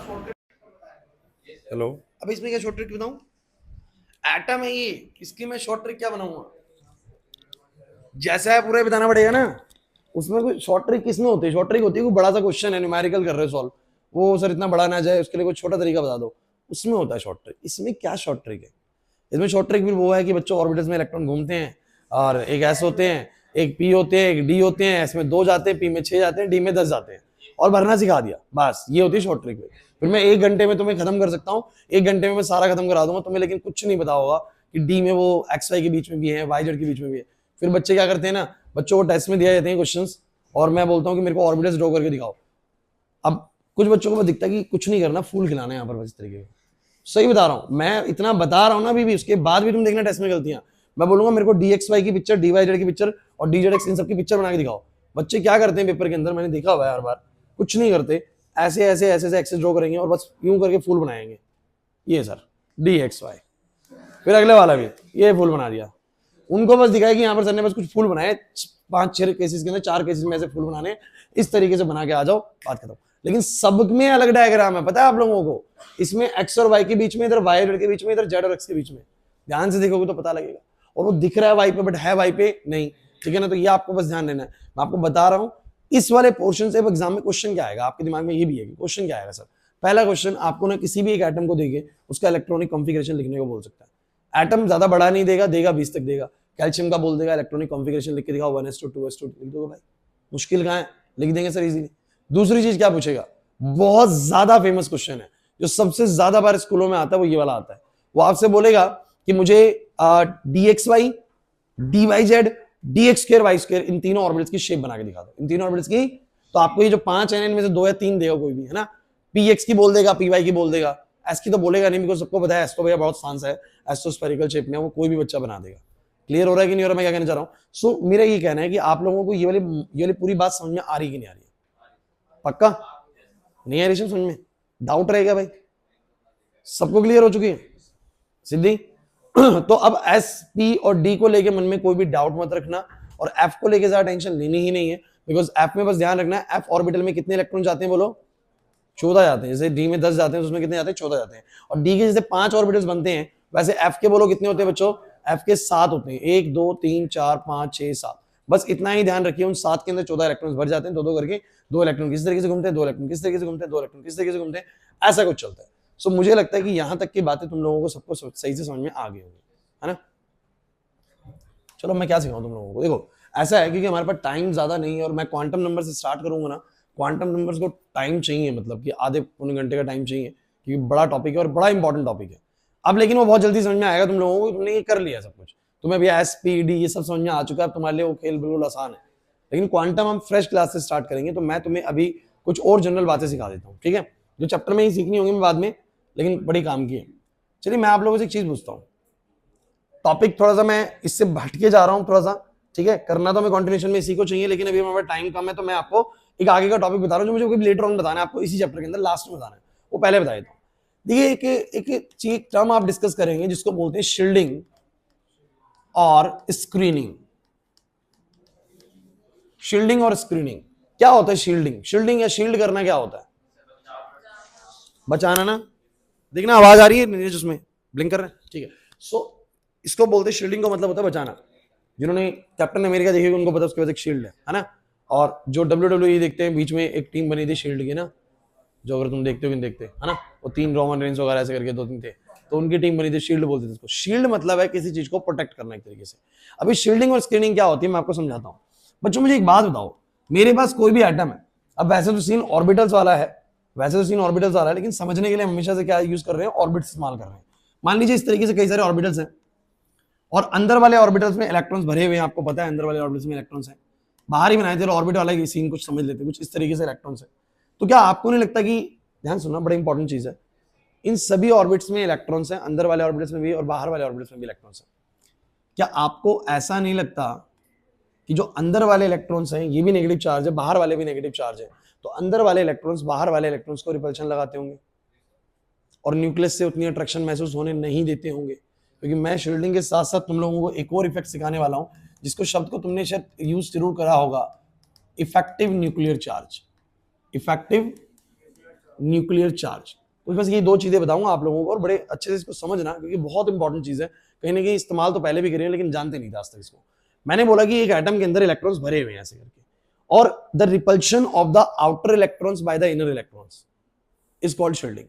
Hello. अब इसमें क्या शॉर्ट ट्रिक बताऊं? एटम है ये, इसकी मैं शॉर्ट ट्रिक क्या बनाऊंगा? जैसा है पूरा ही बताना पड़ेगा ना। उसमें कोई शॉर्ट ट्रिक किसमें होती है? शॉर्ट ट्रिक होती है कोई बड़ा सा क्वेश्चन है, न्यूमेरिकल कर रहे हो सॉल्व, वो सर इतना बड़ा ना जाए, उसके लिए कोई छोटा तरीका बता दो, उसमें होता है शॉर्ट ट्रिक। इसमें क्या शॉर्ट ट्रिक है? इसमें शॉर्ट ट्रिक भी वो है कि बच्चों ऑर्बिटल्स में इलेक्ट्रॉन घूमते हैं, और एक एस होते हैं, एक पी होते हैं, एक डी होते हैं, एस में 2 जाते हैं, पी में 6 जाते हैं, डी में 10 जाते हैं, और भरना सिखा दिया, बस ये होती है शॉर्ट ट्रिक। फिर मैं 1 घंटे में तुम्हें खत्म कर सकता हूँ, 1 घंटे में मैं सारा खत्म करा दूंगा तुम्हें, लेकिन कुछ नहीं पता होगा कि डी में वो एक्स वाई के बीच में भी है, वाई जेड के बीच में भी है। फिर बच्चे क्या करते हैं ना, बच्चों को टेस्ट में दिया जाते हैं क्वेश्चंस, और मैं बोलता हूँ कि मेरे को ऑर्बिटल्स ड्रॉ करके दिखाओ। अब कुछ बच्चों को दिखता है कि कुछ नहीं करना, फूल खिलाना है यहाँ पर, बस इस तरीके का। सही बता रहा हूँ मैं, इतना बता रहा हूँ ना अभी भी, उसके बाद भी तुम देखना टेस्ट में गलतियां। मैं बोलूंगा मेरे को डी एक्स वाई की पिक्चर, डी वाई जेड की पिक्चर और डी जेड एक्स इन सब की पिक्चर बना के दिखाओ। बच्चे क्या करते हैं पेपर के अंदर, मैंने देखा हुआ है हर बार, कुछ नहीं करते, ऐसे ऐसे ऐसे ऐसे एक्सेस ड्रॉ करेंगे और बस यूं करके फूल बनाएंगे। ये सर डी एक्स वाई, फिर अगले वाला भी ये फूल बना दिया। उनको बस दिखाया कि यहाँ पर सर ने बस कुछ फूल बनाए, 5-6 केसेस के अंदर 4 केसेस में ऐसे फूल बनाने, इस तरीके से बना के आ जाओ, बात खत्म। लेकिन सब में अलग डायग्राम है, पता है आप लोगों को? इसमें एक्स और वाई के बीच में, इधर वाई जेड के बीच में, इधर जेड और एक्स के बीच में। ध्यान से देखोगे तो पता लगेगा। और वो दिख रहा है वाई पे बट है वाई पे नहीं, ठीक है ना? तो ये आपको बस ध्यान देना है। मैं आपको बता रहा हूँ इस वाले पोर्शन से एग्जाम में क्वेश्चन क्या आएगा, आपके दिमाग में ये भी है कि क्वेश्चन क्या आएगा सर। पहला क्वेश्चन आपको ना किसी भी एक एटम को देके उसका इलेक्ट्रॉनिक कॉन्फ़िगरेशन लिखने को बोल सकता है। एटम ज्यादा बड़ा नहीं देगा, देगा 20 तक देगा। कैल्शियम का बोल देगा इलेक्ट्रॉनिक कॉन्फ़िगरेशन लिख के दिखाओ 1s2 2s2 लिख दोगे भाई, मुश्किल कहाँ है, लिख देंगे सर इजीली। दूसरी चीज क्या पूछेगा, बहुत ज्यादा फेमस क्वेश्चन है जो सबसे ज्यादा बार स्कूलों में आता है, वो ये वाला आता है। वो आपसे बोलेगा कि मुझे d x y, d y z, d x square y square, इन तीनों ऑर्बिटल्स की शेप बना के दिखा दो, इन तीनों ऑर्बिटल्स की। तो आपको ये जो 5 है इनमें से 2 या 3 देगा कोई भी, है ना? पी एक्स की बोल देगा, पी वाई की बोल देगा, एस की तो बोलेगा नहीं, बिकॉज सबको पता है एस तो भैया बहुत आसान है, एस तो स्फेरिकल शेप में, वो कोई भी बच्चा बना देगा। क्लियर हो रहा है कि नहीं हो रहा मैं क्या कहना चाह रहा हूँ? सो मेरा ये कहना है कि आप लोगों को ये वाली पूरी बात समझ में आ रही कि नहीं आ रही है? पक्का नहीं है ऋषभ समझ में? डाउट रहेगा भाई? सबको क्लियर हो चुकी है सिद्धि? तो अब एस पी और डी को लेके मन में कोई भी डाउट मत रखना, और एफ को लेके ज्यादा टेंशन लेनी ही नहीं है, बिकॉज एफ में बस ध्यान रखना है एफ ऑर्बिटल में कितने इलेक्ट्रॉन जाते हैं, बोलो? 14 जाते हैं। जैसे डी में 10 जाते हैं तो उसमें कितने जाते हैं? 14 जाते हैं। और डी के जैसे 5 ऑर्बिटल्स बनते हैं, वैसे एफ के बोलो कितने होते हैं बच्चों? एफ के 7 होते हैं, 1 2 3 4 5 6 7। बस इतना ही ध्यान रखिए, उन 7 के अंदर 14 इलेक्ट्रॉन्स भर जाते हैं, 2-2 करके। 2 इलेक्ट्रॉन किस तरीके से घूमते हैं, 2 इलेक्ट्रॉन किस तरीके से घूमते हैं, 2 इलेक्ट्रॉन किस तरीके से घूमते हैं, ऐसा कुछ चलता है। सो मुझे लगता है कि यहां तक की बातें तुम लोगों को सबको सही से समझ में आ गई होगी, है ना? चलो मैं क्या सिखाऊं तुम लोगों को, देखो ऐसा है क्योंकि हमारे पास टाइम ज्यादा नहीं है, और मैं क्वांटम नंबर से स्टार्ट करूंगा ना। क्वांटम नंबर्स को टाइम चाहिए, मतलब कि आधे पौने घंटे का टाइम चाहिए, क्योंकि बड़ा टॉपिक है और बड़ा इंपॉर्टेंट टॉपिक है। अब लेकिन वो बहुत जल्दी समझ में आएगा तुम लोगों को, तुमने ये कर लिया सब कुछ, तुम्हें भी एस पी डी ये सब समझ में आ चुका है, अब तुम्हारे लिए वो खेल बिल्कुल आसान है। लेकिन क्वांटम हम फ्रेश क्लास से स्टार्ट करेंगे, तो मैं तुम्हें अभी कुछ और जनरल बातें सिखा देता हूँ, ठीक है? जो चैप्टर में ही सीखनी होंगी मैं बाद में, लेकिन बड़ी काम की है। चलिए मैं आप लोगों से एक चीज पूछता हूँ, टॉपिक थोड़ा सा मैं इससे भटके जा रहा हूँ थोड़ा सा, ठीक है? करना तो मैं कंटिन्यूएशन में इसी को चाहिए, लेकिन अभी हमारे टाइम कम है, तो मैं आपको एक आगे का टॉपिक बता रहा हूँ जो मुझे लेटर ऑन बताना है आपको, इसी चैप्टर के अंदर लास्ट में बताना है, वो पहले बता देता हूँ। देखिए एक चीज टर्म आप डिस्कस करेंगे जिसको बोलते हैं शील्डिंग और स्क्रीनिंग। शील्डिंग और स्क्रीनिंग क्या होता है? शील्डिंग या शील्ड करना क्या होता है? बचाना ना। देखना आवाज आ रही है नीरज, उसमें ब्लिंक कर रहे हैं, ठीक है? सो इसको बोलते हैं शील्डिंग, का मतलब होता है बचाना। जिन्होंने कैप्टन अमेरिका देखी उनको पता उसके बाद एक शील्ड है ना? और जो WWE देखते हैं, बीच में एक टीम बनी थी शील्ड की ना, जो अगर तुम देखते हो कि नहीं देखते, है ना? वो 3 रोमन रेंस वगैरह ऐसे करके 2-3 थे, तो उनकी टीम बनी थी, शील्ड बोलते थे उसको। शील्ड मतलब है किसी चीज को प्रोटेक्ट करना एक तरीके से। अभी शील्डिंग और स्क्रीनिंग क्या होती है मैं आपको समझाता हूँ। बच्चों मुझे एक बात बताओ, मेरे पास कोई भी एटम है, अब वैसे तो सीन ऑर्बिटल्स वाला है, लेकिन समझने के लिए हमेशा से क्या यूज कर रहे हैं? ऑर्बिट्स इस्तेमाल कर रहे हैं। मान लीजिए इस तरीके से कई सारे ऑर्बिटल्स हैं, और अंदर वाले ऑर्बिटल्स में इलेक्ट्रॉन्स भरे हुए हैं, आपको पता है अंदर वाले ऑर्बिटल्स में इलेक्ट्रॉन्स हैं। बाहर ही बनाए थे ऑर्बिट वाला ही सीन, कुछ समझ लेते हैं, कुछ इस तरीके से इलेक्ट्रॉन्स है। तो क्या आपको नहीं लगता कि, ध्यान सुनना बड़ा इंपॉर्टेंट चीज है, इन सभी ऑर्बिट्स में इलेक्ट्रॉन्स हैं, अंदर वाले ऑर्बिट्स में भी और बाहर वाले ऑर्बिट्स में भी इलेक्ट्रॉन्स हैं। क्या आपको ऐसा नहीं लगता कि जो अंदर वाले इलेक्ट्रॉन्स हैं ये भी नेगेटिव चार्ज है, बाहर वाले भी नेगेटिव चार्ज है, तो अंदर वाले इलेक्ट्रॉन्स बाहर वाले इलेक्ट्रॉन्स को रिपल्शन लगाते होंगे और न्यूक्लियस से उतनी अट्रैक्शन महसूस होने नहीं देते होंगे? क्योंकि मैं शील्डिंग के साथ साथ तुम लोगों को एक और इफेक्ट सिखाने वाला हूं, जिसको शब्द को तुमने शायद यूज जरूर करा होगा, effective nuclear charge. Effective nuclear charge. तो बस ये दो चीजें बताऊंगा आप लोगों को और बड़े अच्छे से इसको समझना, क्योंकि बहुत इंपॉर्टेंट चीज है। कहीं ना कहीं इस्तेमाल तो पहले भी करिए लेकिन जानते नहीं था आज तक इसको। मैंने बोला कि एक एटम के अंदर इलेक्ट्रॉन्स भरे हुए हैं ऐसे करके, और the repulsion of the outer electrons by the inner electrons is called shielding.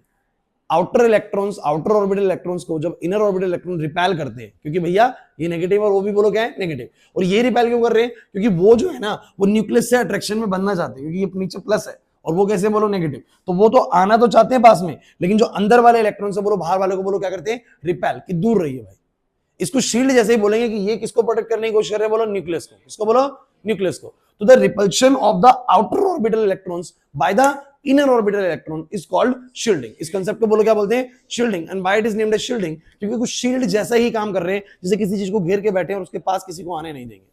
Outer electrons, outer orbital electrons को जब इनर ऑर्बिटल इलेक्ट्रॉन रिपेल करते हैं, क्योंकि भैया ये नेगेटिव और वो भी बोलो क्या है नेगेटिव, और ये रिपेल क्यों कर रहे हैं, क्योंकि वो जो है ना वो न्यूक्लियस से अट्रैक्शन में बनना चाहते हैं, क्योंकि ये नीचे प्लस है और वो कैसे बोलो नेगेटिव, तो वो तो आना तो चाहते हैं पास में, लेकिन जो अंदर वाले इलेक्ट्रॉन से बोलो बाहर वाले को बोलो क्या करते हैं, रिपेल, कि दूर रहिए भाई। इसको शील्ड जैसे ही बोलेंगे कि ये किसको प्रोटेक्ट करने की कोशिश कर रहे हैं, बोलो न्यूक्लियस को, किसको बोलो न्यूक्लियस को। तो the repulsion of the outer orbital electrons by the inner orbital electron is called shielding. इस कांसेप्ट को बोलो क्या बोलते हैं, shielding. And why it is named as shielding, क्योंकि कुछ शील्ड जैसा ही काम कर रहे हैं, जैसे किसी चीज को घेर के बैठे हैं और उसके पास किसी को आने नहीं देंगे।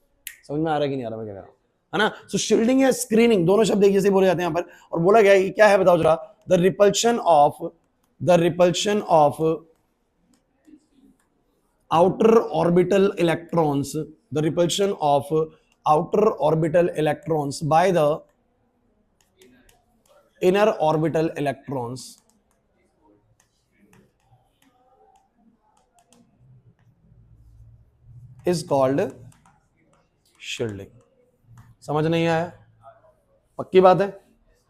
समझ में आ रहा है कि नहीं आ रहा मैं क्या कह रहा हूं, है ना। सो शील्डिंग या स्क्रीनिंग दोनों शब्द एक जैसे बोले जाते हैं यहाँ पर। और बोला गया है क्या है बताओ जरा, the repulsion of outer orbital electrons, the repulsion of outer orbital electrons by the inner orbital electrons is called shielding। समझ नहीं आया, पक्की बात है।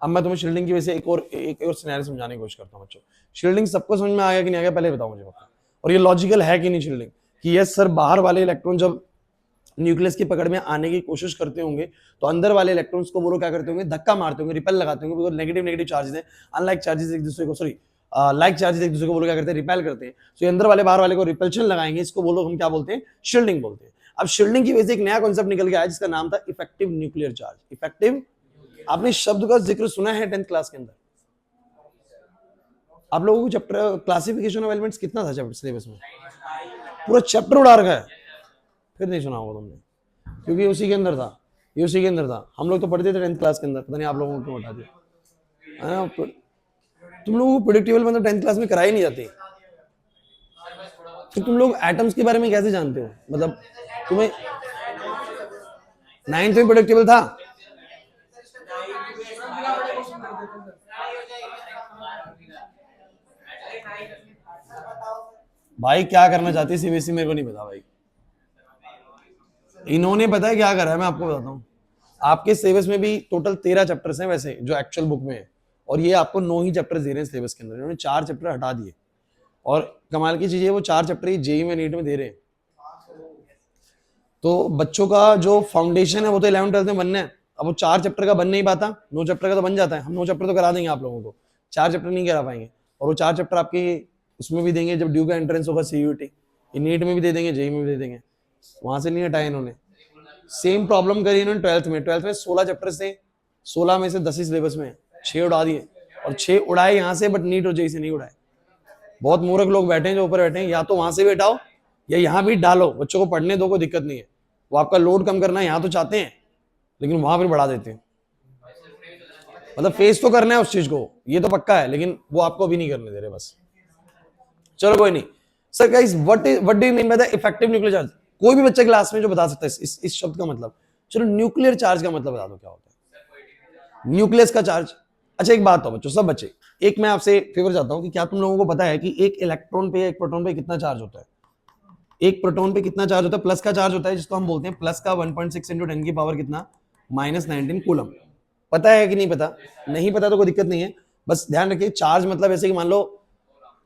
अब मैं तुम्हें शील्डिंग की वजह से एक और सिनेरियो समझाने की कोशिश करता हूं बच्चों। शील्डिंग सबको समझ में आ गया कि नहीं आ गया, पहले बताओ मुझे पक्का, और ये लॉजिकल है कि नहीं शील्डिंग, कि यस सर बाहर वाले इलेक्ट्रॉन जब न्यूक्लियस की पकड़ में आने की कोशिश करते होंगे तो अंदर वाले इलेक्ट्रॉन्स को वो लोग क्या करते होंगे, धक्का मारते होंगे, रिपेल लगाते होंगे, बिकॉज़ नेगेटिव नेगेटिव चार्जेस हैं, अनलाइक चार्जेस एक दूसरे को लाइक चार्जेस एक दूसरे को वो लोग क्या करते हैं, रिपेल करते हैं। तो अंदर वाले बाहर वाले को रिपल्शन लगाएंगे, इसको बोलो हम क्या बोलते हैं, शील्डिंग बोलते हैं। अब शील्डिंग की वजह से एक नया कॉन्सेप्ट निकल के आया जिसका नाम था इफेक्टिव न्यूक्लियर चार्ज। इफेक्टिव, आपने शब्द का जिक्र सुना है 10th क्लास के अंदर? आप लोगों को चैप्टर क्लासिफिकेशन ऑफ एलिमेंट्स कितना था चैप्टर सिलेबस में? पूरा चैप्टर उड़ा रखा है, फिर नहीं सुना होगा तुमने, क्योंकि उसी के अंदर था, ये उसी के अंदर था। हम लोग तो पढ़ते थे 10th क्लास के अंदर, पता नहीं आप लोगों को क्यों उठा दिया। तुम लोगों को प्रेडिक्टेबल मतलब 10th क्लास में कराई नहीं जाती, तो तुम लोग एटम्स के बारे में कैसे जानते हो, मतलब तुम्हें 9th में प्रेडिक्टेबल था? भाई क्या करना चाहती है सीबीएसई मेरे को नहीं पता भाई, इन्होंने पता है क्या करा है, मैं आपको बताता हूँ। आपके सिलेबस में भी टोटल 13 चैप्टर्स हैं वैसे जो एक्चुअल बुक में है, और ये आपको 9 ही चैप्टर्स दे रहे हैं सिलेबस के अंदर, इन्होंने 4 चैप्टर हटा दिए। और कमाल की चीज है वो 4 चैप्टर ही जेईई में नीट में दे रहे हैं। तो बच्चों का जो फाउंडेशन है वो तो 11th 12th में बनना है, अब वो 4 चैप्टर का बन नहीं पाता, 9 चैप्टर का तो बन जाता है। हम 9 चैप्टर तो करा देंगे आप लोगों को, 4 चैप्टर नहीं करा पाएंगे। और वो 4 चैप्टर आपके उसमें भी देंगे जब ड्यू का एंट्रेंस होगा सीयूईटी, नीट में भी दे देंगे, जेईई में भी दे देंगे, वहां से नहीं हटाया इन्होंने। सेम प्रॉब्लम करी इन्होंने 12th में 16 चैप्टर्स थे, 16 में से 10 ही सिलेबस में, 6 उड़ा दिए, और 6 उड़ाए यहाँ से, बट नीट और जेईई से नहीं उड़ाए। बहुत मूर्ख लोग बैठे हैं जो ऊपर बैठे हैं, या तो वहां से भी हटाओ या यहाँ भी डालो, बच्चों को पढ़ने दो, कोई दिक्कत नहीं है। वो आपका लोड कम करना यहाँ तो चाहते हैं, लेकिन वहां पर बढ़ा देते हैं। मतलब फेस तो करना है उस चीज को, ये तो पक्का है, लेकिन वो आपको भी नहीं करने दे रहे बस। चलो कोई नहीं। Sir guys what do you mean by the effective nuclear charge? कोई भी बच्चा क्लास में जो बता सकता है इस शब्द का मतलब। चलो न्यूक्लियर चार्ज का मतलब बता दो क्या होता है, न्यूक्लियस का चार्ज। अच्छा एक बात हो बच्चों, सब बच्चे, एक मैं आपसे फेवर चाहता हूं कि क्या तुम लोगों को पता है कि एक इलेक्ट्रॉन पे या एक प्रोटॉन पे कितना चार्ज होता है? एक प्रोटॉन पे कितना चार्ज होता है? प्लस का चार्ज होता है, जिसको हम बोलते हैं प्लस का 1.6 इंटू 10 की पावर कितना, -19 कूलम। पता है कि नहीं पता? नहीं पता तो कोई दिक्कत नहीं है, बस ध्यान रखिए चार्ज मतलब ऐसे कि मान लो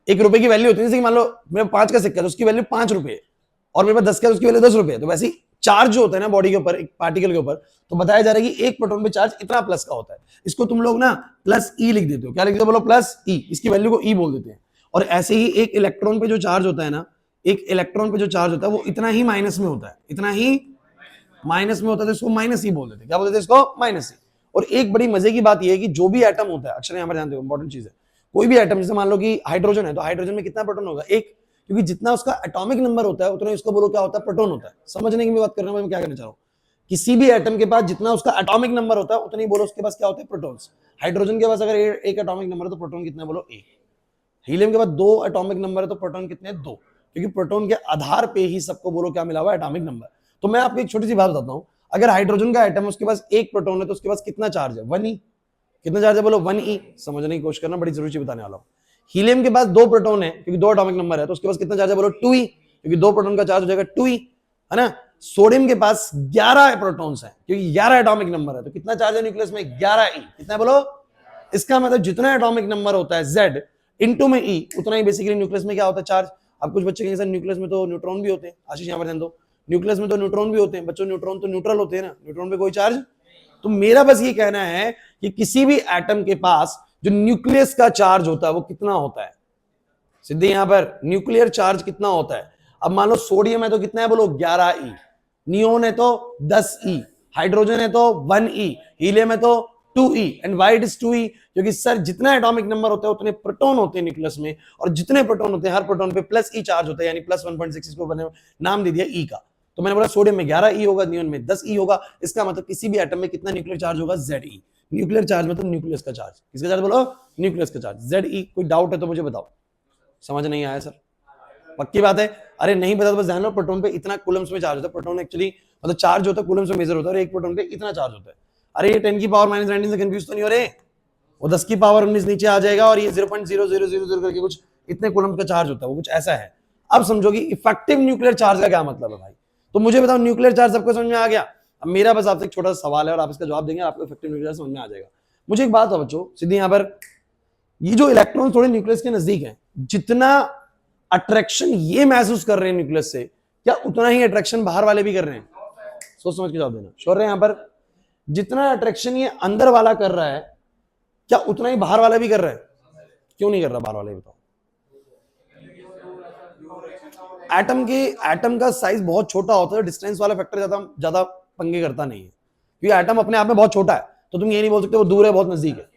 1 रुपए की वैल्यू होती है, जैसे कि मान लो मेरे 5 का सिक्का है तो उसकी वैल्यू 5 रुपए, और मेरे पास 10 का उसकी वैल्यू 10 रुपए। तो वैसे ही चार्ज जो होता है ना बॉडी के ऊपर, एक पार्टिकल के ऊपर, तो बताया जा रहा है कि एक प्रोटॉन पे चार्ज इतना प्लस का होता है। इसको तुम लोग ना प्लस ई लिख देते हो, क्या लिखते हो बोलो, प्लस ई, इसकी वैल्यू को ई बोल देते हैं। और ऐसे ही एक इलेक्ट्रॉन पे जो चार्ज होता है ना, एक इलेक्ट्रॉन पे जो चार्ज होता है वो इतना ही माइनस में होता है, इतना ही माइनस में होता है, तो इसको माइनस ई बोल देते हैं। क्या बोलते हैं इसको? माइनस ई। और एक बड़ी मजे की बात यह है कि जो भी एटम होता है, अक्षर यहाँ पर ध्यान दो, इंपॉर्टेंट चीज है, कोई भी एटम, जैसे मान लो कि हाइड्रोजन है, तो हाइड्रोजन में कितना प्रोटॉन होगा? एक, क्योंकि जितना उसका एटॉमिक नंबर होता है उतना इसको बोलो क्या होता है, प्रोटॉन होता है। समझने की बात कर रहा हूं मैं क्या करना चाह रहा हूं, किसी भी एटम के पास जितना उसका एटॉमिक नंबर होता है उतना ही बोलो उसके पास क्या होता है, प्रोटॉन्स। हाइड्रोजन के पास अगर एक एटॉमिक नंबर है तो प्रोटॉन कितना बोलो, एक। हीलियम के पास 2 एटॉमिक नंबर है तो प्रोटॉन कितने, 2, क्योंकि प्रोटॉन के आधार पे ही सबको बोलो क्या मिला हुआ है, एटॉमिक नंबर। तो मैं आपको एक छोटी सी बात बताता हूं, अगर हाइड्रोजन का एटम उसके पास एक प्रोटॉन है तो उसके पास कितना चार्ज है, 1 ही। कितना चार्ज है बोलो 1e। समझने की कोशिश करना, बड़ी जरूरी चीज बताने वाला हूं। हीलियम के पास 2 प्रोटॉन है क्योंकि 2 एटॉमिक नंबर है, तो उसके पास कितना चार्ज है बोलो 2e, क्योंकि 2 प्रोटॉन का चार्ज हो जाएगा 2e, है ना। सोडियम के पास 11 प्रोटॉन्स हैं क्योंकि 11 एटॉमिक नंबर है, तो कितना चार्ज है न्यूक्लियस में 11e। कितना है बोलो? इसका मतलब जितना एटॉमिक नंबर होता है Z इनटू में E, उतना ही बेसिकली न्यूक्लियस में क्या होता है चार्ज। अब कुछ बच्चे कहेंगे सर न्यूक्लियस में तो न्यूट्रॉन भी होते हैं। आशीष यहां पर ध्यान दो, न्यूक्लियस में तो न्यूट्रॉन भी होते हैं बच्चों, न्यूट्रॉन तो न्यूट्रल होते हैं ना, न्यूट्रॉन पे कोई चार्ज। तो मेरा बस ये कहना है कि किसी भी एटम के पास जो न्यूक्लियस का चार्ज होता है वो कितना होता है। सीधे यहां पर न्यूक्लियर चार्ज कितना होता है। अब मान लो सोडियम है तो कितना है बोलो 11e, नियोन है तो 10e, हाइड्रोजन है तो 1e, हीलियम है तो 2e। And why it is 2e? क्योंकि सर जितना एटॉमिक नंबर होता है उतने प्रोटॉन होते हैं न्यूक्लियस में, और जितने प्रोटॉन होते हैं हर प्रोटॉन पे प्लस ई चार्ज होता है, यानी प्लस 1.6 को बने नाम दे दिया ई का। तो मैंने बोला सोडियम में 11e होगा, नियोन में 10e होगा। इसका मतलब किसी भी एटम में कितना न्यूक्लियर चार्ज होगा Ze। न्यूक्लियर चार्ज मतलब न्यूक्लियस का चार्ज। किसका चार्ज बोलो? न्यूक्लियस का चार्ज Ze। कोई डाउट है तो मुझे बताओ। समझ नहीं आया सर? पक्की बात है? अरे नहीं पता तो बस ध्यान लो, प्रोटॉन पे इतना कूलम्स में चार्ज होता है। प्रोटॉन एक्चुअली मतलब चार्ज होता है कूलम्स में मेजर होता है, और एक प्रोटॉन पे इतना चार्ज होता है। अरे ये 10 की पावर -19 से कंफ्यूज तो नहीं हो रहे? वो 10 की पावर 19 नीचे आ जाएगा, और ये 0.0000 करके कुछ इतने कूलम्स का चार्ज होता है, वो कुछ ऐसा है। अब समझो कि इफेक्टिव न्यूक्लियर चार्ज का क्या मतलब है भाई। तो मुझे बताओ न्यूक्लियर चार्ज सबको समझ में आ गया। अब मेरा बस आपसे एक छोटा सा सवाल है और आप इसका जवाब देंगे, आपको इफेक्टिव न्यूक्लियर समझ में आ जाएगा। मुझे एक बात है बच्चों, सीधी यहाँ पर ये जो इलेक्ट्रॉन थोड़े न्यूक्लियस के नजदीक हैं, जितना अट्रैक्शन ये महसूस कर रहे हैं न्यूक्लियस से, क्या उतना ही अट्रैक्शन बाहर वाले भी कर रहे हैं? सोच समझ के जवाब देना। श्योर है? यहां पर जितना अट्रैक्शन ये अंदर वाला कर रहा है, क्या उतना ही बाहर वाला भी कर रहा है? क्यों नहीं कर रहा बाहर वाला, बताओ। एटम का साइज बहुत छोटा होता है, डिस्टेंस वाला फैक्टर ज्यादा पंगे करता नहीं है, क्योंकि एटम अपने आप में बहुत छोटा है। तो तुम ये नहीं बोल सकते वो दूर है बहुत नजदीक है,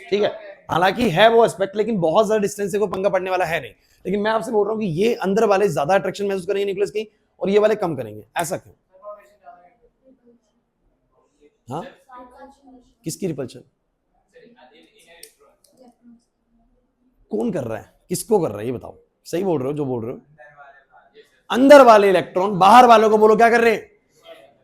ठीक है। हालांकि है वो एस्पेक्ट, लेकिन बहुत ज्यादा डिस्टेंस से कोई पंगा पड़ने वाला है नहीं। लेकिन मैं आपसे बोल रहा हूं कि ये अंदर वाले ज्यादा अट्रैक्शन महसूस करेंगे न्यूक्लियस की, और ये वाले कम करेंगे। ऐसा क्यों? हाँ, किसकी रिपल्शन? कौन कर रहा है, किसको कर रहा है, ये बताओ। सही बोल रहे हो जो बोल रहे हो। अंदर वाले इलेक्ट्रॉन बाहर वालों को बोलो क्या कर रहे हैं?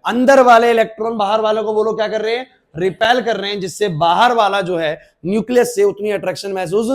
अंदर वाले इलेक्ट्रॉन बाहर वालों को बोलो क्या कर रहे हैं? रिपेल कर रहे हैं, जिससे बाहर वाला जो है न्यूक्लियस से उतनी अट्रैक्शन महसूस,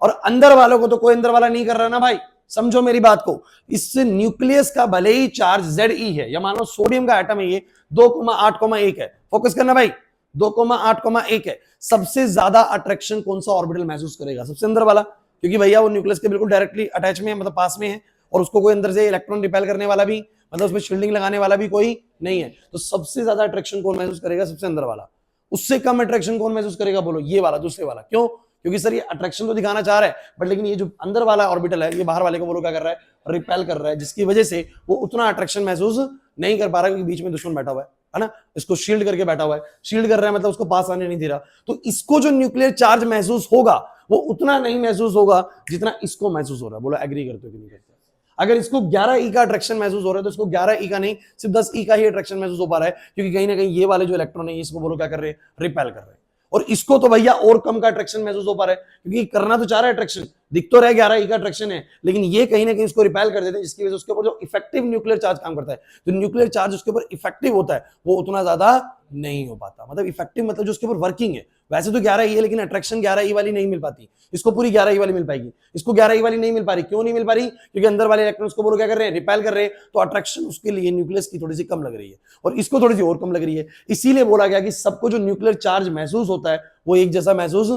और अंदर वालों को तो कोई अंदर वाला नहीं कर रहा ना भाई। समझो मेरी बात को, इससे न्यूक्लियस का भले ही चार्ज Ze है, या मान लो सोडियम का एटम है ये 2,8,1 है, फोकस करना भाई, 2,8,1 है। सबसे ज्यादा अट्रैक्शन कौन सा ऑर्बिटल महसूस करेगा? सबसे अंदर वाला, क्योंकि भैया वो न्यूक्लियस के बिल्कुल डायरेक्टली अटैच में है, मतलब पास में है, और उसको कोई अंदर से इलेक्ट्रॉन रिपेल करने वाला भी, मतलब उसमें शील्डिंग लगाने वाला भी कोई नहीं है। तो सबसे ज्यादा अट्रैक्शन कौन महसूस करेगा? सबसे अंदर वाला। उससे कम अट्रैक्शन कौन महसूस करेगा? बोलो ये वाला, दूसरे वाला। क्यों? क्योंकि सर ये अट्रैक्शन तो दिखाना चाह रहा है, बट लेकिन ये जो अंदर वाला ऑर्बिटल है, ये बाहर वाले को बोलो क्या कर रहा है? रिपेल कर रहा है, जिसकी वजह से वो उतना अट्रैक्शन महसूस नहीं कर पा रहा, क्योंकि बीच में दुश्मन बैठा हुआ है ना, इसको शील्ड करके बैठा हुआ है। शील्ड कर रहा है मतलब उसको पास आने नहीं दे रहा। तो इसको जो न्यूक्लियर चार्ज महसूस होगा वो उतना नहीं महसूस होगा जितना इसको महसूस हो रहा है। बोलो एग्री करते हो कि नहीं करते? अगर इसको 11e का अट्रैक्शन महसूस हो रहा है तो इसको 11e का नहीं, सिर्फ 10e का ही अट्रैक्शन महसूस हो पा रहा है, क्योंकि कहीं ना कहीं ये वाले जो इलेक्ट्रॉन है इसको बोलो क्या कर रहे हैं? रिपेल कर रहे हैं। और इसको तो भैया और कम का अट्रैक्शन महसूस हो पा रहा है, क्योंकि करना तो चाह रहा है अट्रैक्शन, दिख तो रहा है 11e का अट्रैक्शन है, लेकिन ये कहीं ना कहीं इसको रिपेल कर देते हैं, जिसकी वजह से उसके ऊपर जो इफेक्टिव न्यूक्लियर चार्ज काम करता है, जो न्यूक्लियर चार्ज उसके ऊपर इफेक्टिव होता है वो उतना ज्यादा नहीं हो पाता। मतलब इफेक्टिव मतलब जो उसके ऊपर वर्किंग है, वैसे तो 11e है, लेकिन अट्रैक्शन 11e वाली नहीं मिल पाती। इसको पूरी 11e वाली मिल पाएगी, इसको 11e वाली नहीं मिल पा रही। क्यों नहीं मिल पा रही? क्योंकि अंदर वाले इलेक्ट्रॉन्स को बोलो क्या कर रहे हैं? रिपेल कर रहे हैं। तो अट्रैक्शन उसके लिए न्यूक्लियस की थोड़ी सी कम लग रही है, और इसको थोड़ी सी और कम लग रही है। इसीलिए बोला गया कि सबको जो न्यूक्लियर चार्ज महसूस होता है वो एक जैसा महसूस,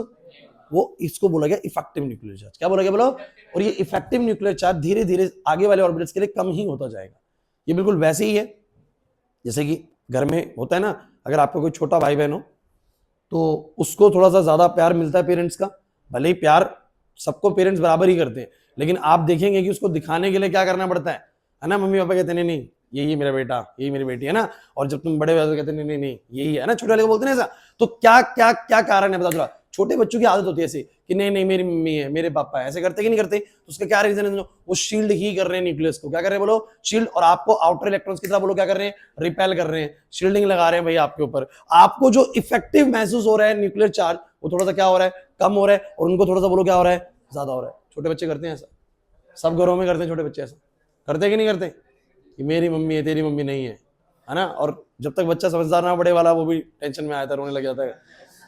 वो इसको बोला गया इफेक्टिव न्यूक्लियर चार्ज। क्या बोला गया बोलो? और ये इफेक्टिव न्यूक्लियर चार्ज धीरे धीरे आगे वाले ऑर्बिटल्स के लिए कम ही होता जाएगा। ये बिल्कुल वैसे ही है जैसे कि घर में होता है ना, अगर आपका कोई छोटा भाई बहन हो तो उसको थोड़ा सा ज्यादा प्यार मिलता है पेरेंट्स का। भले ही प्यार सबको पेरेंट्स बराबर ही करते हैं, लेकिन आप देखेंगे कि उसको दिखाने के लिए क्या करना पड़ता है ना। मम्मी पापा कहते हैं नहीं यही मेरा बेटा, यही मेरी बेटी है ना, और जब तुम बड़े हो तो कहते हैं नहीं नहीं यही है ना, छोटे वाले को बोलते हैं ऐसा। तो क्या क्या क्या कारण है बता थोड़ा। छोटे बच्चों की आदत होती है ऐसे कि नहीं नहीं मेरी मम्मी है, मेरे पापा है, ऐसे करते कि नहीं करते? तो उसका क्या रीजन है? वो शील्ड ही कर रहे हैं न्यूक्लियस को। क्या कर रहे हैं बोलो? शील्ड। और आपको आउटर इलेक्ट्रॉन्स की तरह बोलो क्या कर रहे हैं? रिपेल कर रहे हैं, शील्डिंग लगा रहे हैं भाई आपके ऊपर। आपको जो इफेक्टिव महसूस हो रहा है न्यूक्लियर चार्ज, वो थोड़ा सा क्या हो रहा है? कम हो रहा है। और उनको थोड़ा सा बोलो क्या हो रहा है? ज्यादा हो रहा है। छोटे बच्चे करते हैं ऐसा, सब घरों में करते हैं। छोटे बच्चे ऐसा करते हैं कि नहीं करते? कि मेरी मम्मी है, तेरी मम्मी नहीं है, है ना। और जब तक बच्चा समझदार ना बड़े वाला, वो भी टेंशन में आया था, रोने लग जाता है,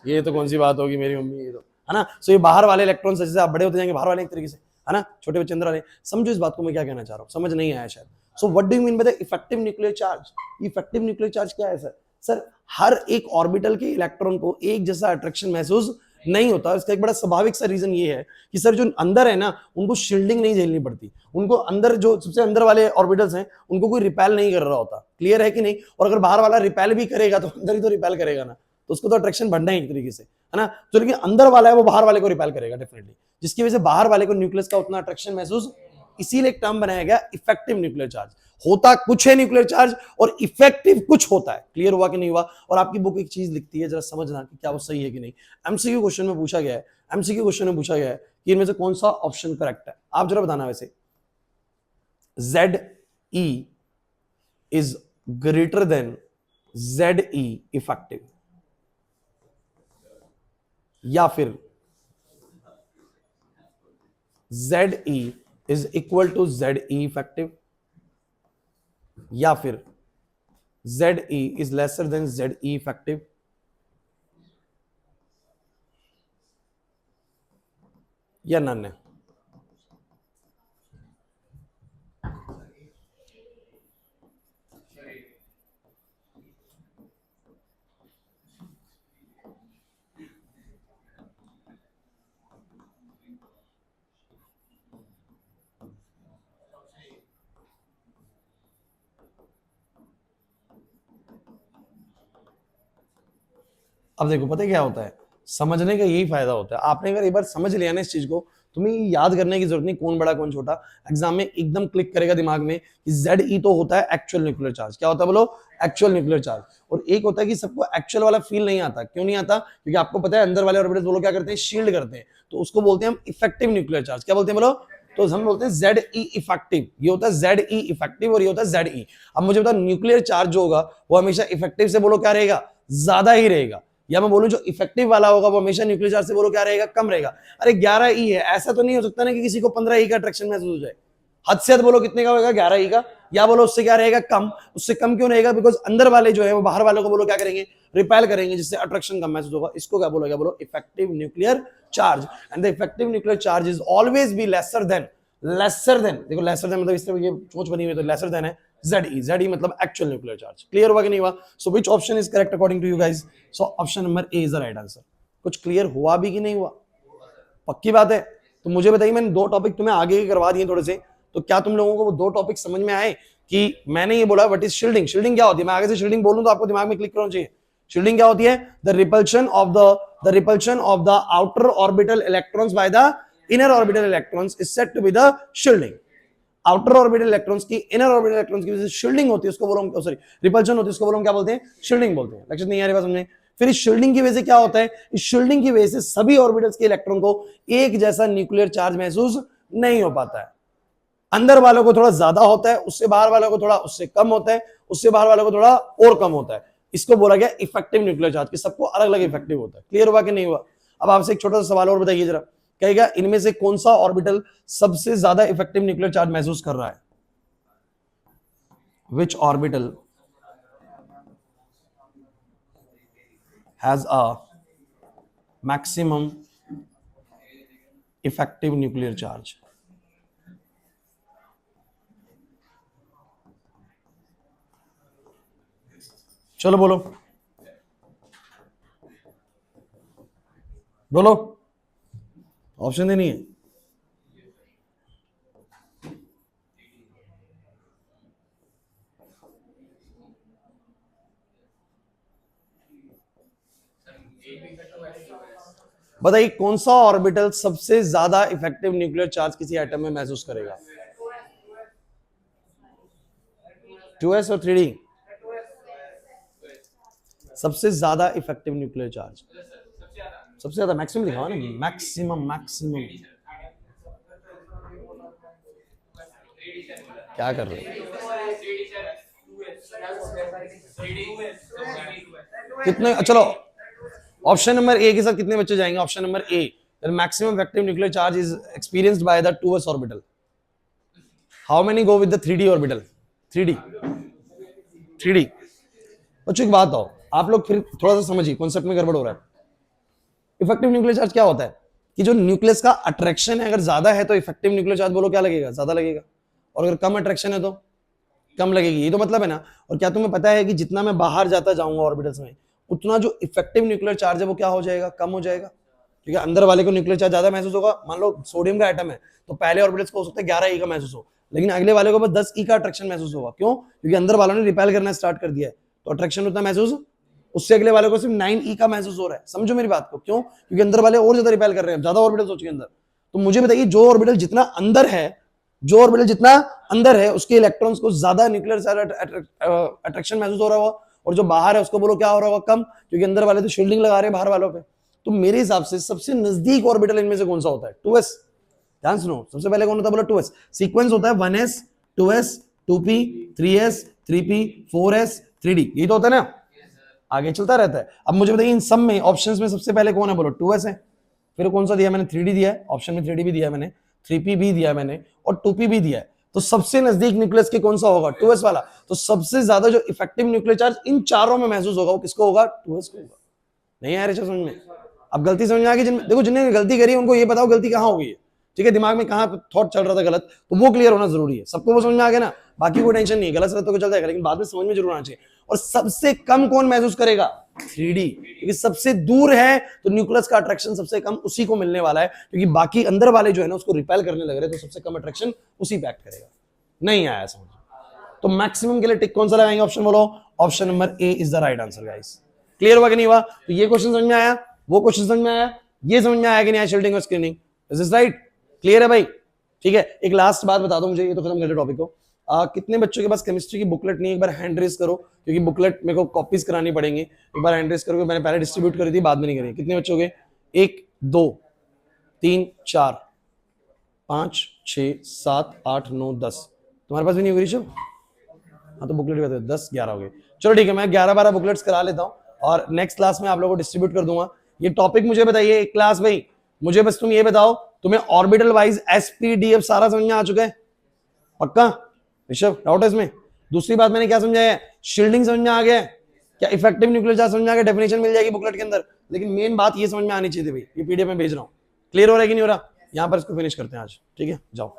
ये तो कौन सी बात होगी मेरी मम्मी, ये तो है ना। सो ये बाहर वाले इलेक्ट्रॉन्स जैसे आप बड़े होते जाएंगे बाहर वाले एक तरीके से, है ना, छोटे बच्चे अंदर वाले। समझो इस बात को मैं क्या कहना चाह रहा हूँ, समझ नहीं आया शायद। So what do you mean by the effective nuclear charge? Effective nuclear charge क्या है सर? सर हर एक ऑर्बिटल के इलेक्ट्रॉन को एक जैसा अट्रैक्शन महसूस नहीं होता। इसका एक बड़ा स्वाभाविक सा रीजन ये है कि सर जो अंदर है ना उनको शील्डिंग नहीं झेलनी पड़ती, उनको अंदर जो सबसे अंदर वाले ऑर्बिटल्स हैं उनको कोई रिपेल नहीं कर रहा होता। क्लियर है कि नहीं? और अगर बाहर वाला रिपेल भी करेगा तो अंदर ही तो रिपेल करेगा ना, तो उसको तो अट्रैक्शन बढ़ना है एक तरीके से, है ना। जो लेकिन अंदर वाला है वो बाहर वाले को रिपेल करेगा डेफिनेटली, जिसकी वजह से बाहर वाले को न्यूक्लियस का उतना अट्रैक्शन महसूस, इसीलिए एक टर्म बनाया गया इफेक्टिव न्यूक्लियर चार्ज। होता कुछ है न्यूक्लियर चार्ज और इफेक्टिव कुछ होता है। क्लियर हुआ कि नहीं हुआ? और आपकी बुक एक चीज लिखती है, जरा समझना कि क्या वो सही है कि नहीं। एमसीक्यू क्वेश्चन में पूछा गया है, एमसीक्यू क्वेश्चन में पूछा गया है कि इनमें से कौन सा ऑप्शन करेक्ट है, आप जरा बताना। वैसे ZE is greater than ZE effective, या फिर ZE is equal to ZE effective, या फिर ZE is lesser than ZE effective, या नन है? अब देखो पता है क्या होता है, समझने का यही फायदा होता है। आपने अगर एक बार समझ लिया ना इस चीज को, तुम्हें याद करने की जरूरत नहीं कौन बड़ा कौन छोटा। एग्जाम में एकदम क्लिक करेगा दिमाग में कि ZE तो होता है एक्चुअल न्यूक्लियर चार्ज। क्या होता है बोलो? Actual nuclear charge. और एक होता है कि सबको एक्चुअल वाला फील नहीं आता। क्यों नहीं आता? क्योंकि आपको पता है अंदर वाले ऑर्बिटल्स बोलो क्या करते हैं, शील्ड करते हैं, तो उसको बोलते हैं हम इफेक्टिव न्यूक्लियर चार्ज। क्या बोलते हैं बोलो? तो हम बोलते हैं ZE इफेक्टिव। ये होता है ZE इफेक्टिव और ये होता है ZE। अब मुझे बताओ न्यूक्लियर चार्ज जो होगा वो हमेशा इफेक्टिव से बोलो क्या रहेगा, ज्यादा ही रहेगा, या मैं बोलूं जो इफेक्टिव वाला होगा वो हमेशा न्यूक्लियर चार्ज से बोलो क्या रहेगा, कम रहेगा। अरे 11E है, ऐसा तो नहीं हो सकता ना कि किसी को 15E का अट्रैक्शन महसूस हो जाए। हद से हद बोलो कितने का होगा, 11E का, या बोलो उससे क्या रहेगा, कम। उससे कम क्यों रहेगा? बिकॉज अंदर वाले जो है वो बाहर वालों को बोलो क्या करेंगे, रिपेल करेंगे, जिससे अट्रैक्शन कम महसूस होगा। इसको क्या बोलोगे? बोलो effective nuclear charge. And the effective nuclear charge is always be lesser than, देखो लेसर देन मतलब इससे ये सोच बनी हुई तो लेसर देन है ZE मतलब एक्चुअल न्यूक्लियर चार्ज। क्लियर हुआ कि नहीं हुआ? So which option is correct according to you guys? So option number A is the right answer. कुछ क्लियर हुआ भी कि नहीं हुआ? पक्की बात है? तो मुझे बताइए, मैंने 2 टॉपिक तुम्हें आगे ही करवा दिए थोड़े से, तो क्या तुम लोगों को वो 2 टॉपिक समझ में आए कि मैंने ये बोला व्हाट इज शील्डिंग? शील्डिंग क्या होती है? मैं आगे से शील्डिंग बोलूं तो आपको दिमाग में क्लिक करना चाहिए। शील्डिंग क्या होती है? The repulsion of the outer orbital electrons by the inner orbital electrons is said to be the shielding. Outer orbital electrons की इनर ऑर्बिटल इलेक्ट्रॉन्स की वजह से शील्डिंग होती है, उसको बोलो हम, सॉरी रिपल्शन होती है, उसको बोलो हम क्या बोलते हैं, शील्डिंग बोलते हैं। लक्ष्य नहीं आ रही बात समझे? फिर इस शील्डिंग की वजह से क्या होता है? इस शील्डिंग की वजह से सभी ऑर्बिटल्स के इलेक्ट्रॉन को एक जैसा न्यूक्लियर चार्ज महसूस नहीं हो पाता है। अंदर वालों को थोड़ा ज्यादा होता है, उससे बाहर वालों को थोड़ा उससे कम होता है, उससे बाहर वालों को थोड़ा और कम होता है। इसको बोला गया इफेक्टिव न्यूक्लियर चार्ज, कि सबको अलग अलग इफेक्टिव होता है। क्लियर हुआ कि नहीं हुआ? अब आपसे एक छोटा सा सवाल और बताइए जरा, कहेगा इनमें से कौन सा ऑर्बिटल सबसे ज्यादा इफेक्टिव न्यूक्लियर चार्ज महसूस कर रहा है? Which orbital has a maximum effective nuclear charge? चलो बोलो बोलो, ऑप्शन देनी है। बताइए कौन सा ऑर्बिटल सबसे ज्यादा इफेक्टिव न्यूक्लियर चार्ज किसी एटम में महसूस करेगा? 2s और 3d? सबसे ज्यादा इफेक्टिव न्यूक्लियर चार्ज, सबसे ज्यादा मैक्सिमम लिखा हुआ ना, मैक्सिमम। क्या कर रहे हो? कितने? चलो ऑप्शन नंबर ए के साथ कितने बच्चे जाएंगे? Option number A, maximum effective nuclear charge is experienced by the 2s orbital. How many go with the 3d orbital? 3d। बच्चों एक बात हो, आप लोग फिर थोड़ा सा समझिए, कॉन्सेप्ट में गड़बड़ हो रहा है। इफेक्टिव न्यूक्लियर चार्ज क्या होता है कि जो न्यूक्लियस का अट्रैक्शन है अगर ज्यादा है तो इफेक्टिव न्यूक्लियर चार्ज बोलो क्या लगेगा, ज्यादा लगेगा, और अगर कम अट्रैक्शन है तो कम लगेगी। ये तो मतलब है ना। और क्या तुम्हें पता है कि जितना मैं बाहर जाता जाऊंगा ऑर्बिटल्स में उतना जो इफेक्टिव न्यूक्लियर चार्ज है वो क्या हो जाएगा, कम हो जाएगा, क्योंकि अंदर वाले को न्यूक्लियर चार्ज ज्यादा महसूस होगा। मान लो सोडियम का एटम है तो पहले ऑर्बिटल्स को हो सकता है 11 ई का महसूस हो, लेकिन अगले वाले को बस 10 ई का अट्रैक्शन महसूस होगा। क्यों? क्योंकि अंदर वालों ने रिपेल करना स्टार्ट कर दिया है, तो अट्रैक्शन उतना महसूस, उससे अगले वाले को सिर्फ 9 ई का महसूस हो रहा है। समझो मेरी बात को। क्यों? क्योंकि अंदर वाले और ज्यादा रिपेल कर रहे हैं, ज्यादा ऑर्बिटल्स हो चुके हैं अंदर। तो मुझे बताइए जो ऑर्बिटल जितना अंदर है, जो ऑर्बिटल जितना अंदर है उसके इलेक्ट्रॉन्स को ज्यादा न्यूक्लियर अट्रैक्शन महसूस हो रहा होगा, और जो बाहर है उसको बोलो क्या हो रहा होगा, कम, क्योंकि अंदर वाले तो शील्डिंग लगा रहे हैं बाहर वालों पे। तो मेरे हिसाब से सबसे नजदीक ऑर्बिटल इनमें से कौन सा होता है? 2s। ध्यान सुनो, सबसे पहले कौन होता है बोलो? 2s। सीक्वेंस होता है 1s 2s 2p 3s 3p 4s 3d, ये तो होता है ना, आगे चलता रहता है। अब मुझे बताइए इन सब में ऑप्शंस में सबसे पहले कौन है बोलो? 2s है। फिर कौन सा दिया मैंने? 3d दिया है, ऑप्शन में 3d भी दिया है मैंने, 3p भी दिया है मैंने, और 2p भी दिया है। तो सबसे नजदीक न्यूक्लियस के कौन सा होगा? 2s वाला। तो सबसे ज्यादा जो इफेक्टिव न्यूक्लियर चार्ज इन चारों में महसूस होगा वो किसको होगा? 2s को होगा। नहीं आ रही समझ में? अब गलती समझ में आ गई? देखो जिन्होंने गलती करी उनको ये बताओ गलती कहाँ हो गई है, ठीक है, दिमाग में कहाँ थॉट चल रहा था गलत, तो वो क्लियर होना जरूरी है। सबको वो समझ में आ गया ना, बाकी कोई टेंशन नहीं है, गलत सलत तो चल जाएगा लेकिन बाद में समझ में जरूर आना चाहिए। और सबसे कम कौन महसूस करेगा? 3D, क्योंकि सबसे दूर है तो न्यूक्लियस का अट्रैक्शन सबसे कम उसी को मिलने वाला है, क्योंकि बाकी अंदर वाले जो है ना उसको रिपेल करने लग रहे हैं, तो सबसे कम अट्रैक्शन उसी पे एक्ट करेगा। नहीं आया समझ? तो मैक्सिमम के लिए टिक कौन सा लगाएंगे? ऑप्शन बोलो। Option number A is the right answer guys. Clear हुआ कि नहीं हुआ? तो ये क्वेश्चन समझ में आया, वो क्वेश्चन समझ में आया, ये समझ में आया कि नहीं आया? शील्डिंग और screening, is this right? Clear है भाई? ठीक है, एक लास्ट बात बता दो मुझे, ये तो खत्म करते टॉपिक को। कितने बच्चों के पास केमिस्ट्री की बुकलेट नहीं है? एक बार हैंड रेस करो, क्योंकि बुकलेट मेरे को कॉपीज करानी पड़ेंगी। एक बार हैंड रेस करो, मैंने पहले डिस्ट्रीब्यूट करी थी बाद में नहीं करी। कितने बच्चों के? 1 2 3 4 5 6 7 8 9 10। तुम्हारे पास भी नहीं होगी ऋषभ? हाँ तो बुकलेट भी 10 11 हो गए। चलो ठीक है, मैं 11-12 बुकलेट्स करा लेता हूँ और नेक्स्ट क्लास में आप लोगों को डिस्ट्रीब्यूट कर दूंगा। ये टॉपिक मुझे बताइए एक क्लास भाई, मुझे बस तुम ये बताओ तुम्हें ऑर्बिटल वाइज एसपीडीएफ सारा समझ में आ चुका है? पक्का ऋषभ? डाउट है इसमें? दूसरी बात मैंने क्या समझाया है? शील्डिंग समझ में आ गया है क्या? इफेक्टिव न्यूक्लियर चार्ज समझ में आ गया? डेफिनेशन मिल जाएगी बुकलेट के अंदर, लेकिन मेन बात ये समझ में आनी चाहिए थी भाई, ये पीडीएफ में भेज रहा हूँ। क्लियर हो रहा है कि नहीं हो रहा? यहाँ पर इसको फिनिश करते हैं आज, ठीक है, जाओ।